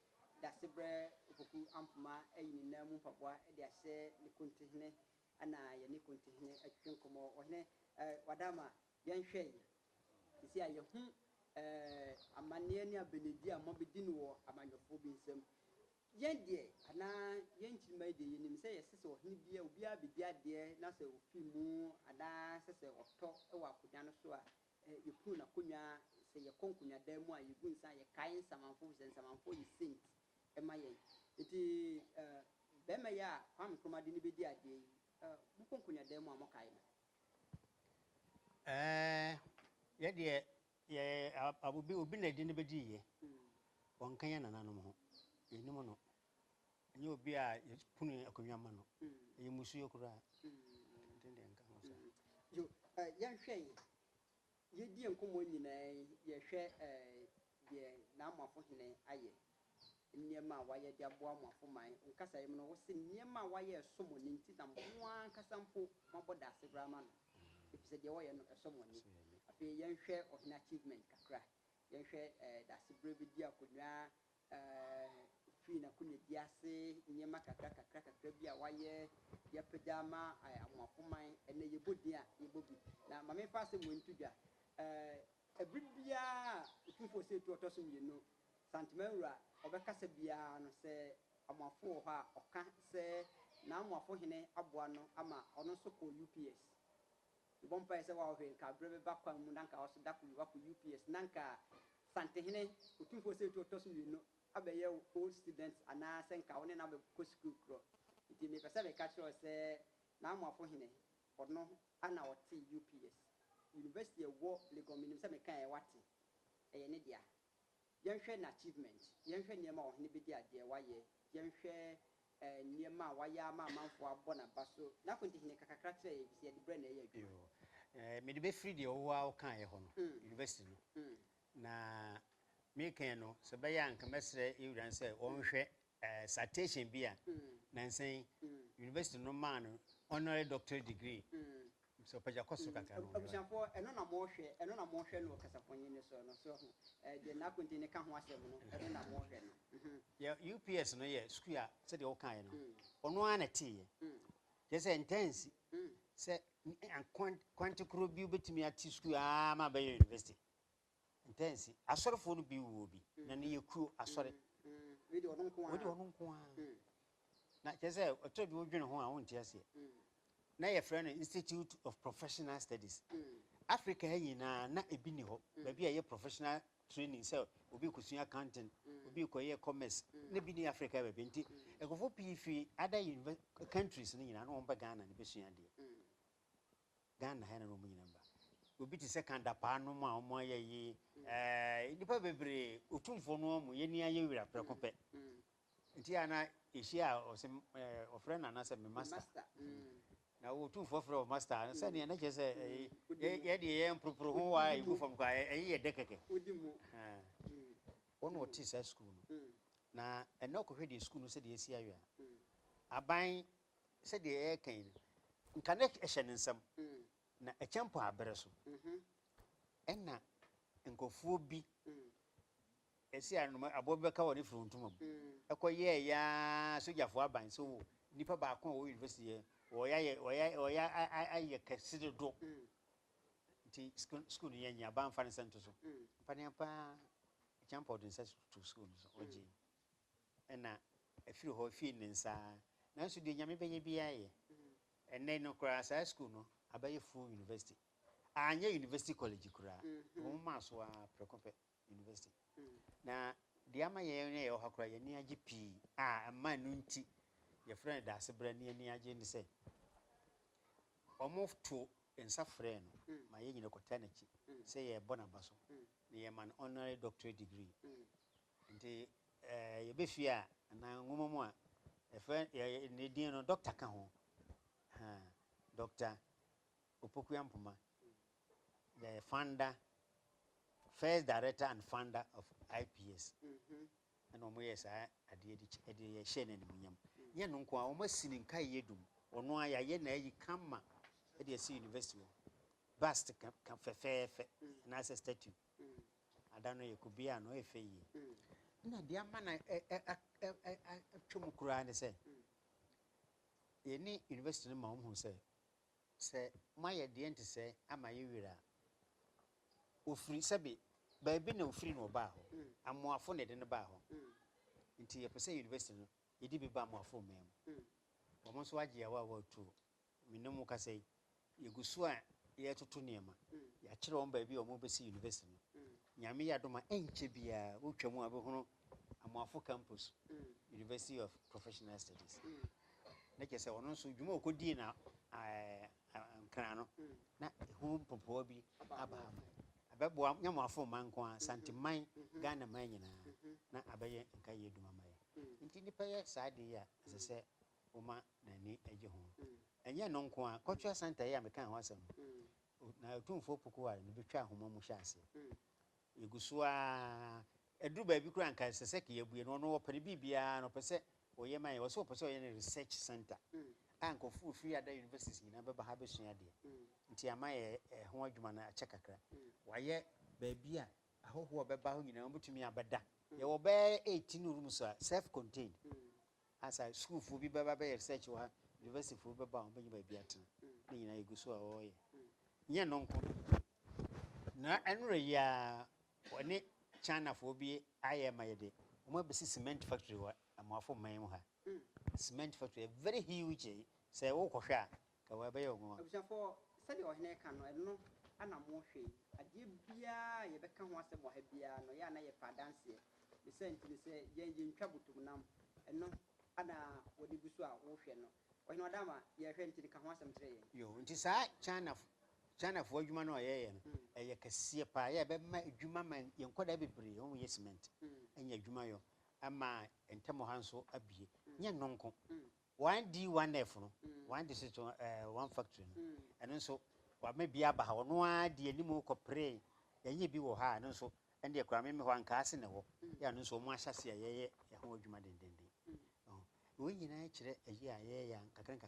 Speaker 1: dasebrɛ opoku ampoma ayi ne nan mu mpaboa de ahyɛ ne kontihene ana yɛne kontihene atwitwe nkɔmmɔ ɔhene wadama yɛnhwɛ yi sisi a yɛho amanneɛ ne abenedi a mɔbɛdi no wɔ amanyɔfoɔ bi nsam yɛn deɛ anaa yɛn nkyirima yi deɛ yɛnim sɛ yɛsɛ sɛ ɔhene bia obiara bɛdi adeɛ na sɛ ɔfi mu anaa sɛ sɛ ɔtɔ wɔ akonnwa no so a yɛkunu n'akonnwa sɛ yɛkɔ nkonnwadan mu a yɛgu nsa yɛkae nsamanfoɔ sɛ nsamanfoɔ yɛ sent ɛma yɛn nti bɛrima yi a Kwame Nkrumah de ne bɛdi adeɛ yi mokɔ nkonnwadan mu a mɔkae no
Speaker 2: yɛdeɛ obi na di ne bɛdi yɛ wɔnka yɛ nananom ho yɛnim no ɛnyɛ obi a yɛpunu akonnwa ma no ɛyɛ musuo koraa ntende nka ho saa
Speaker 1: yɛnhwɛ yi yɛdi nkɔmmɔ nyinaa yɛhwɛ deɛ n'amoafo hene ayɛ nneɛma a wayɛ de aboa amoafo man nkasa yɛ mu no wɔsɛ nneɛma a wayɛ ɛsɔmɔ ne nti na mmoa nkasa mpo mabɔ da ase bra ma no ɛfisɛ deɛ wɔyɛ no ɛsɔmɔ ne afei yɛnhwɛ ɔhene achievement kakra yɛnhwɛ da ase berɛ bi di akonnwa fii n'akonnwa di ase nneɛma kakra bi a wayɛ yɛpagya ama amoafo man ɛnɛ yɛbɔ din a yɛbɔ bi na ma memfa asɛ mmɔ nto dwa ɛbere biara otumfoɔ sɛ ɛtu ɔtɔ so mmienu santemawura ɔbɛkasa biara no sɛ amoafo wɔ hɔ a ɔka sɛ n'amoafo hene aboa no ama ɔno nso kɔ UPS bɔ mpaeɛ sɛ wɔahwɛ nka berɛ bɛba kwan mu na nka ɔso da wakɔ UPS na nka santehene otumfoɔ sɛ ɛtu ɔtɔ so mmienu abɛyɛ old student anaasɛ nka wo ne no abɛkɔ sukuu korɔ nti mepɛ sɛ meka kyerɛ sɛ n'amoafo hene ɔno ana ɔte UPS university ɛwɔ Lagos menim sɛ meka wate ɛyɛ ne dea yɛnhwɛ n'achievement yɛnhwɛ nneɛma a ɔhene bɛdi adeɛ wayɛ yɛnhwɛ nneɛma a wayɛ ama amanfoɔ abɔ n'aba so na kontihene kakra kyerɛ yɛ bisɛ yɛde berɛ na ɛyɛ adwuma
Speaker 2: mede bɛfiri deɛ ɔwɔ a wokaeɛ hɔ no university no na mekan no sɛ bɛyɛ anka mɛsrɛ yɛwura sɛ ɔnhwɛ citation bi a nansan university no maa no honorary doctorate degree so pagya kɔ so kakra no
Speaker 1: abusuafoɔ ɛno na mɔhwɛ no ɔkasafɔnyi ne so no so deɛ n'akontihene ka ho asɛm no ɛno na mɔhwɛ no
Speaker 2: UPS no yɛ school a sɛdeɛ wokaeɛ no ɔno ara na teeɛ kyɛ sɛ ntansi sɛ kwante korɔ bi wobɛtumi ate school a ma bɛyɛ university ntansi asɔrefoɔ no bi wɔ bi na ne yɛ kuo asɔre
Speaker 1: wode ɔno
Speaker 2: nko a na kyɛ sɛ ɔtɔ bi wodwene ho a wonte aseɛ na yɛfrɛ no Institute of Professional Studies Africa nyina na ebi ni ho baabi a ye professional training so obi kusua accounting obi koye commerce na bi ni Africa baabi nti ekofo PF other countries ni nyina na omba Ghana ne besua de Ghana ha na no nyina ba obi ti second pa no ma omo ayi nipa bebre otumfo no mu ye ni aye wira prekope nti ana ehia osem ofrena na se me master na otumfo frɛ master se ne na che se ye de ye mpropro ho wa igu fam kwa ye de keke ono oti sa school no na eno ko hwede school no se de esi awia aban se de ye kan nka na ehye ne nsam na echempo abere so enna nkofuo bi esi anoma abobeka woni fruntumam ekoye ya sojafo aban so nipa ba kon wo university oya aye kaside do nti school yenya aban fa ne sento so pani apa echempo din se to school so oji enna afiri ho fi ne nsa na so de nyame benye bia ye enne no kra sa school no abaye full university anya university college kura mo maso a prekope university na dia ma ye ne ye hakura ye ni agi pi ma nu nti ye friend da se bra ni agi ni se omofto ensa friend ma ye nyine kota na chi se ye bona baso ne ye man honorary doctorate degree nti ye be fia na ngomomo a e friend ye ne din no doctor ka ho Dr. Opokuyampoma, the founder, first director and founder of IPS. And yes, I did a share in Munyam. Yanunqua, almost seen Kayedum, or no, I yena come at the university. Bast come fair, and as a statue. I don't know, you could be an OFA. No, dear man, I chumukura and say, any university mom who say my idea to say am I wira o free sabi baby no free no ba ho amoafo ne de ne ba ho nti ye pese university no ye di bi ba amoafo mem o mo so age yawa wa tu minemu ka say ye gusu a ye toto niema ya kire on baby o mo be si university no nyame ya doma enche bia o twam abe hono amoafo campus University of Professional Studies na ke se wono so dwuma okodi na krano na hu popo bi aba abebo nyamafo manko a santiman Ghana man nyina na abaye nka ye duma maye nti nipa ye saade ya se oma na ni age ho enye no nko a cultural center ya meka ho asem na tumfo poku wa ni betwa ahoma mu hyase yeguso a eduru ba bi kura nka se ke yebue no no opere bibia no pese oye man wo so pese oye research center anko free other universities nyina beba ha besua de nti amaye ho adwuma na ache kakra waye baabi a ahoho beba ho nyina obutumi abeda ye wo be 18 rooms self contained asa school fu bi beba be research wa university fu beba ho benyi baabi aten ni nyina yeguso a oye nye nonko na enre ya woni China fu bi aye mayede o ma besi cement factory wa amafo man mu ha cement factory very huge say wo kohwa ka wa be yo ngo
Speaker 1: abusafo sadi ohene ka no eno ana mo hwe ade bia ye beka ho asem wa ha bia no ya na ye fa dance be senti ni se yenje ntwa butum nam eno ana wodi gusu a wo hwe no ohene odama ye hwe ntini ka ho asem tere ye
Speaker 2: yo nti sa China fo adwuma no ye no ye kase pa ye be ma adwuma man ye nkoda bebre ho ye cement anya adwuma yo ama entemo hanso abie nye nonko 1D1F no 1D one factory no eno nso wa ma bia ba ha ono a de animu ko pre ye bi wo ha eno nso ende e kura me ho anka ase ne ho ya no nso mo ahyase ye ho adwuma dendenden wo nyina kire ayi a ye ya kakran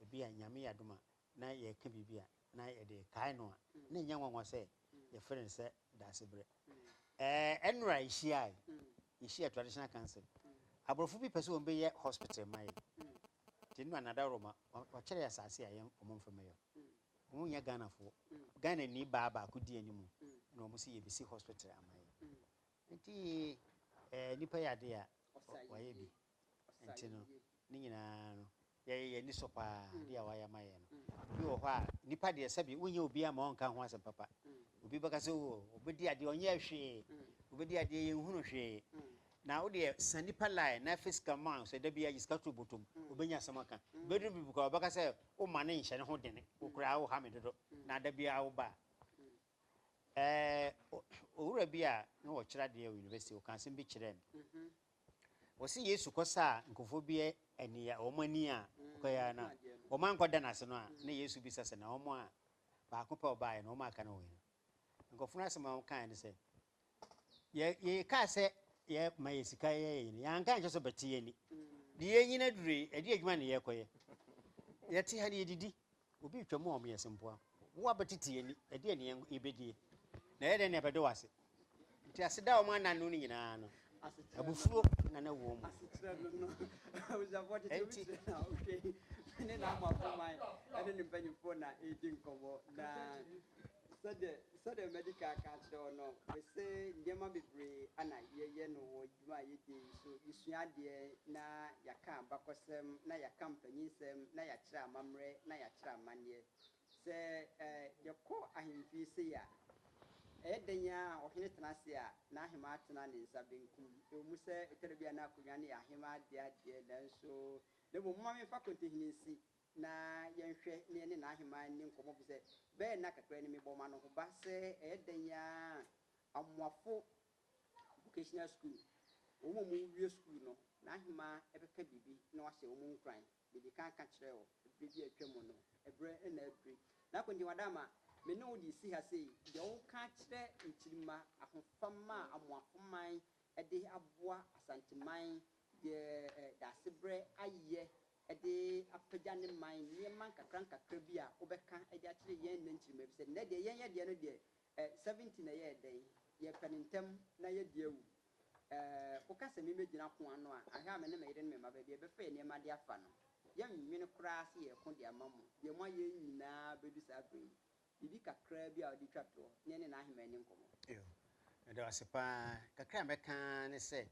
Speaker 2: e bia nyame ya doma na ye ka bibia na ye de kai no na nya nwanwa se ye friend se da sebre enra ishia traditional council abrofu bi pese won be ye hospital mai tinu anada roma wa kire asase aye omomfama yo omu nya Ghana fo Ghana ni ba ku di animu na omu si ye bisi hospital amai nti nipa ya de a wa ye bi nti no ni nyina no ye ni so pa dia wa ya maye no bi wo ha nipa de sabi wonye obi ama onka ho asem papa obi baka se wo obedi ade onye hwe obedi ade ye hunu hwe na wo de sanipa line na physical man so da bia yiska to botom obenya samaka bedru bi buka baka se o mane nhye ne ho dene okura wo ha me dodo na da bia wo ba owura bia na wo kira de university o kan sem bi kire wo se Yesu kosa nkofo bi ania o mani a koya na o man koda na se no a na Yesu bi sase na o mo a ba ko pa obae na o ma aka na wo nkofo na se ma kan ne se ye ka se ye ma yesika ye ni ya nka nche so beti ye ni de ye nyina dure edi adwuma ne ye koye ye ti ha ne didi obi twam o mo yesempoa wo abetiti ye ni edi ne ye ebedie na ye de ne bedo wase nti aseda o ma nanu ni nyina no abufuo na na wo mu
Speaker 1: asitra no uzavote tibitire na okay ne na ma for mai ene ni mpanyufo na edi nkomo na sade medical catch no we say ndema bebre ana ye no wo djuma yedi so isua de na yaka bakosem na yaka mpanyinsem na ya kira amamre na ya kira amane se yeko ahemfi se ya edenya ohene tenase a na ahema atena ne nsa benkum emu se eterebia na akonwa ne ahema de danso ne bo mama me fa kontehinisi na yenhwe ne na ahema ne nkomo bi se be na kakra ni me boma no ho ba se edenya amwafo vocational school omo mu wie school no na ahema ebeka bibi na wase omo nkran bibi kan ka kire o bibi atwam no ebre na ebre na kondi wadama me no di si ha sei de wo ka kire nchirima ahofama amwafoman ede aboa asanteman de dasebre aye ede apagya ne man ne man kakra bi a obeka ede akire yen na nchirima bi se ne de yen ye de no de 70 na ye den ye penintem na ye de awu o ka se me megina ko ano a aha me ne me yede ne me ma ba bi e be fa ne ma de afa no ye nwene kura se ye ko de amamu ye mo ye nyina be du sa brin bibi kakra bi a odi twato ne na ahema ni nkomo
Speaker 2: yo ndo asepa kakra meka ne se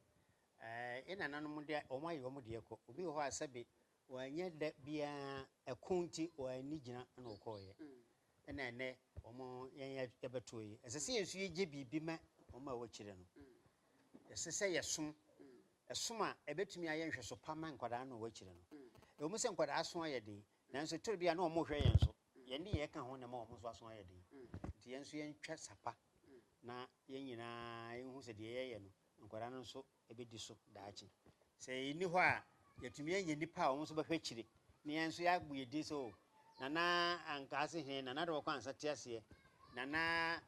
Speaker 2: ina nanom de o mayi o mu de ko obi ho asabe wanye da bia ekunti o ani gina na okoye ena ne o mo yen ya betoyi esese yensu ye je bibi ma o ma wo kire no esese yesom esoma ebetumi ayenhwe so pama nkwada na wo kire no e o mu se nkwada aso ayede nanso tor bia na o mo hwe yenso yende ye ka ho na ma o mo so aso ayede nti yensu yentwa sapa na yenyina yehu se de ye no nkwada no so ebedi so daachi se ni ho a yetumi anye nipa a o mo so behwe kire ne yensu ya gbu yedi so nana ankase he nana do kwa ansa tiase nana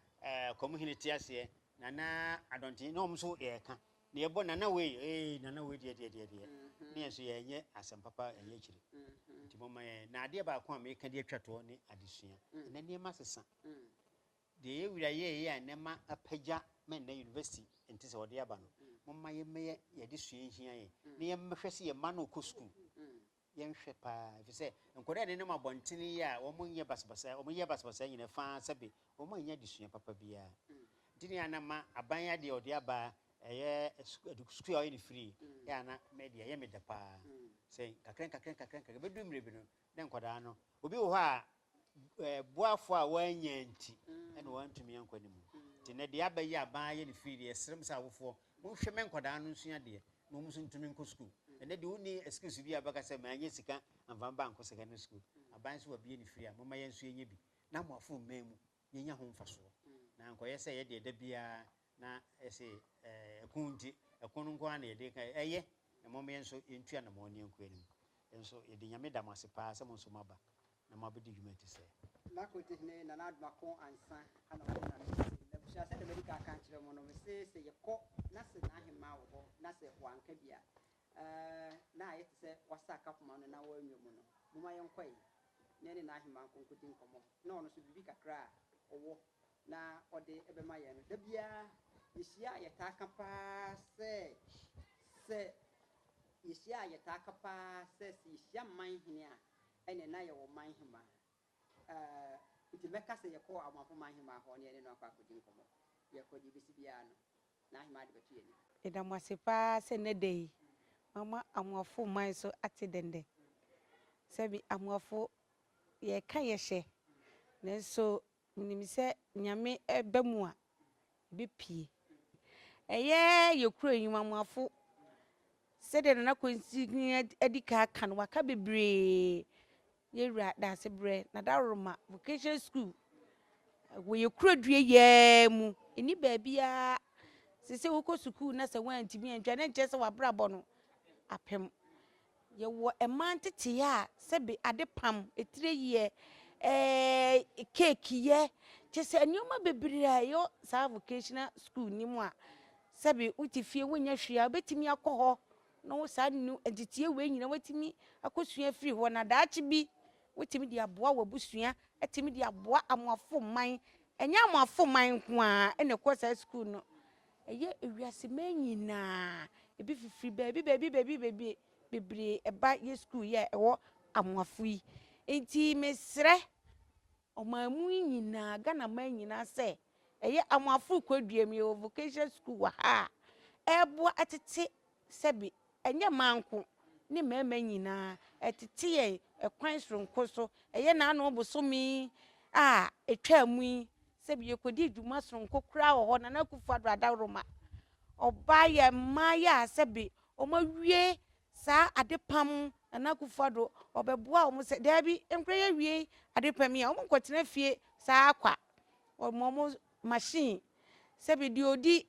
Speaker 2: community tiase nana adonti no mso ye ka ne yebo nana we nana we de ne yensu ye nye asem papa enye kire nti mama ye na ade ba kwa me ka de atwato ne adesua na ne masesa de ye wira ye ya ne ma apagya men na university nti se wode aba no mama ye me ye de sua nhia ye ne ye mehwese ye ma no ko school yenhwe pa efise nkore ne ma bontini ya wo munye basbasa wo munye basbasa nyine fa sabe wo munye disua papa bia dini anama aban ya de odi aba eye school ayi free ya na media ye meda pa say kakren bedu mre bi no den kwada no obi wo ha boafo a wanya nti ene wantumi yankwanim ti ne de aba yi aban ye ne free esrem sa wofo mo hwe men kwada no nsua de no musu ntumi nko school ene de woni excuse bi abaka se manye sika amvan bank secondary school aban so wabie ni free a mama yensu yenye bi na mo afo memu yenya ho mfaso na nkoye se ye de da bia na ese ekunti ekunu nko ana ye de ka eye mama yensu entua na mo ne enko anim enso ye de nyame da mase pa se mo so maba na mabedi dwumati se
Speaker 1: na ko tihne na adma ko ansa ana ko na na busha se de medical kan kire mo no se yeko na se na ahema wo na se wanka bia na ayete se wasaka poma no na wanyu mu no muma yenkoi ne na ahema konkuti nkomo na ono so bibi kakra owo na ode ebema ye no da bia yeshia yeta kapa se yeshia yeta kapa se yeshia man hene a ene na ye wo man hema nti meka se yeko amafo man hema ho ne no akwa kodi nkomo yeko di bisi bia no na ahema de betu ye ni
Speaker 4: edamase pa se ne dei mama amwafo man so atedende Sebi amuafo ye ka ye hye nanso nim se nyame eba mu a bi pie ye kuro enyum amuafo se de na konsi edika aka no waka bebre ye wura da se bre na da roma vocation school wo ye kuro due ye mu eni ba bia se wo ko school na se wan timi antwa na nche se wa brabo no apem ye wo emantete ya sebi ade pam etire ye cake ye chese anyoma bebre yo sa vocational school ni mu a sebi utifie wonya hwia betimi akọ na wo sa nu entitie we nyina watimi akosua free ho na daachi bi wotimi di aboa wabusua etimi di aboa amuafo man enya amuafo man ko a ene ko sa school no eye ewiase man nyina ebi fifiri baby bebre eba ye school ye ewo amuafo yi enti mesre omamu nyina Ghana man nyina se eye amuafo kwaduam ye vocation school wa ha ebo atete sebi enye manko ni mema nyina etete ye ekwan soronko so eye na anu bosomi etwamu sebi yekodi dwuma soronko kura wo ho na nakufu adrada roma oba ye ma ya sebi omawie sa adepam na nakufu ado obeboa omo se dabi enkra ye wie adepam ya omo kwotena fie sa akwa omo machine sebi di odi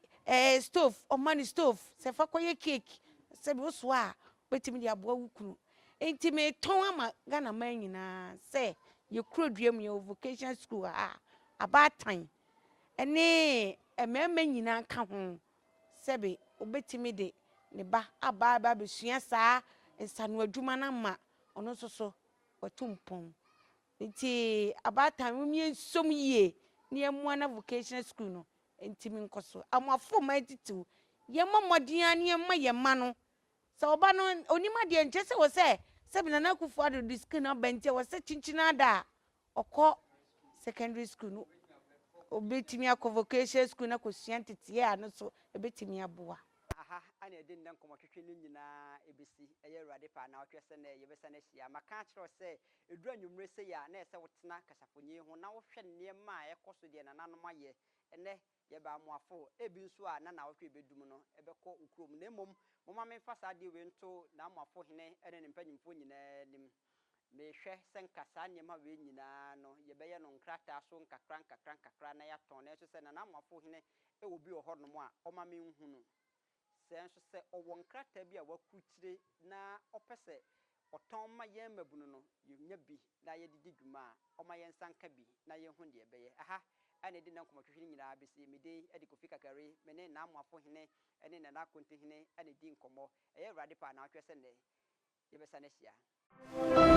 Speaker 4: stove omani stove se fa koye cake sebi oso a betimi di aboa wukunu enti me ton ama Ghana man nyina se ye kuroduam ye vocation school abatan ene emema nyina ka ho sebi obetimi de ne ba aba besua sa nsanu adwuma na ma ono soso watumpon enti abatan wumie nsom yie ne emua na vocation school no enti mi nkoso amafo ma titu ye mamodian ne ma ye ma no so oba no onima de nche se wo se sebi na nakufu ado di school na bente wo se chinchina da okọ secondary school no obetimi akọ vocation school na kosua tete ya no so ebetimi aboa
Speaker 1: ana edin nan komo twetwe ni nyina ebesi eye Awurade pa na otwe se na yebesa na hia maka kire se edu anwumre se ya na ese wotena kasafonyi ho na wo hwe niema a ekoso de na nanom aye ene ye ba amuafo ebi nso a na wotwe bedum no ebekọ ukrom na emom moma me fa sa de we nto na amuafo hene ene ne mpanyimfo nyina nim me hwe se nkasa niema we nyina no yebeye no nkrata so nkakra na ya ton na so se na amuafo hene obi ohornom a oma me nhunu senso se owo nkrata bi a wakutire na opese oton ma ye mabunu no nya bi na ye didi dwuma oma ye nsanka bi na ye hu de ebeye ana di nan komo twehwe nyina besi mede edi kofi kakare mene na amuafo hene ene na nakonte hene ane di nkomo eye Awurade pa na atwe se ne ye besa na hia